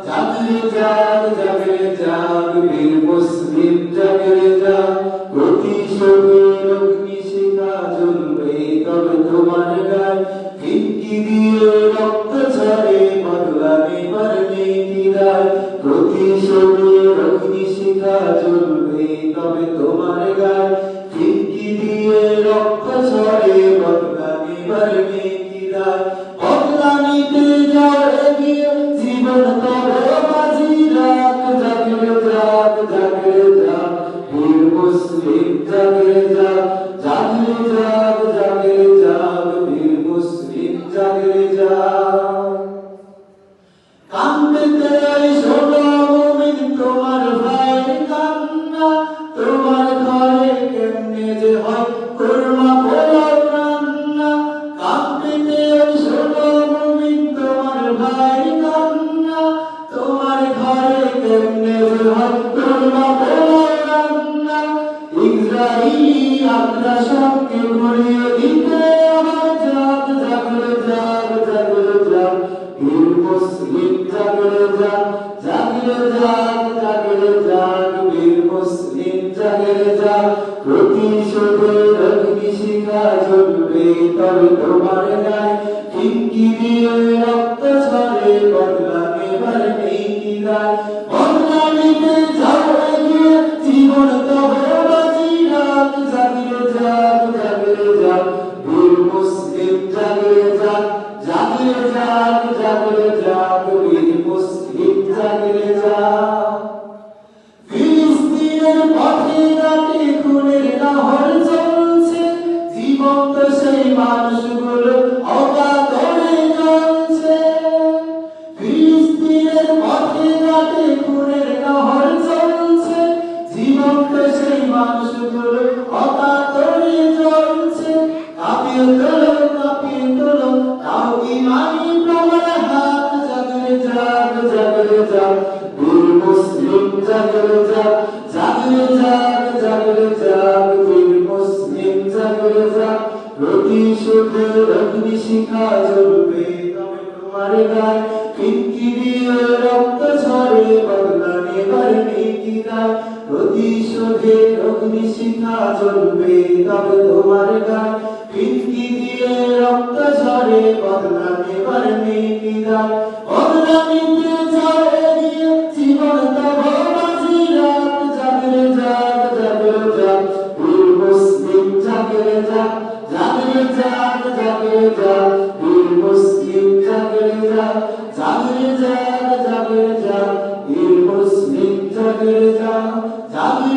জাগরে জাগ জাগরে জাগ বীর মুসলিম জাগরে জাগ প্রতিশোধের অগ্নিশিখা জ্বলবে তবে তোমার গায় খিড়কি দিয়ে রক্ত ঝরে বদলা নেবার নেই কি দায় প্রতিশোধের অগ্নিশিখা জ্বলবে তবে তোমার গায় খিড়কি দিয়ে রক্ত ঝরে বদলা নেবার নেই কি দায় বদলা নিতে যাও এগিয়ে জীবন তবে বাজি রাখ জাগরে জাগ জাগরে জাগ বীর মুসলিম জাগরে জাগ জাগরে জাগ জাগরে জাগ বীর মুসলিম জাগরে জাগ কাঁদতে শোনো মুমিন তোমার ভাইয়ের কান্না তোমার ঘরে কেমনে যে হয় কুরমা পোলাও রান্না কাঁদতে শোনো মুমিন তোমার ভাইয়ের কান্না তোমার ঘরে কেমনে যে হয় কুরমা পোলাও রান্না ইসরাইলি আগ্রাসনকে ঘুরিয়ে দিতে হয় জাগ জাগরে জাগ জাগরে জাগ বীর মুসলিম জাগরে জাগ জাগরে জাগ জাগরে জাগ বীর মুসলিম জাগরে জাগ প্রতিশোধের অগ্নিশিখা জ্বলবে তবে তোমার গায়ে খিড়কি দিয়ে রক্ত ঝরে বদলা নেবার নেই কি দায় বদলা নিতে যাও এগিয়ে জীবন তবে বাজি রাখ জাগরে জাগ জাগরে জাগ বীর মুসলিম জাগরে জাগ জাগরে জাগ জাগরে জাগ বীর মুসলিম জাগরে জাগ ফিলিস্তিনের পথে ঘাটে খুনের নহর চলছে জীবন্ত সেই মানুষগুলো অকাতরে জ্বলছে ফিলিস্তিনের পথে ঘাটে খুনের নহর চলছে জীবন্ত সেই মানুষগুলো অকাতরে জ্বলছে কাঁপিয়ে তোলো তাও ইমানি প্রবল হাত জাগরে জাগ জাগরে জাগ বীর মুসলিম জাগরে জাগ জাগরে জাগ জাগরে জাগ বীর মুসলিম জাগরে জাগ প্রতিশোধের অগ্নিশিখা জ্বলবে তবে তোমার গায়ে খিড়কি দিয়ে রক্ত ঝরে বদলা নেবার নেই কি দায় প্রতিশোধের অগ্নিশিখা জ্বলবে তবে তোমার গায়ে খিড়কি দিয়ে রক্ত ঝরে বদলা নেবার নেই কি দায় বদলা নিতে যাও এগিয়ে জীবন তবে বাজি রাখ জাগরে জাগ জাগরে জাগ বীর মুসলিম জাগরে জাগ জাগরে জাগ জাগরে জাগ বীর মুসলিম জাগরে জাগ জাগরে জাগ জাগরে জাগ বীর মুসলিম জাগরে জাগ জাগরে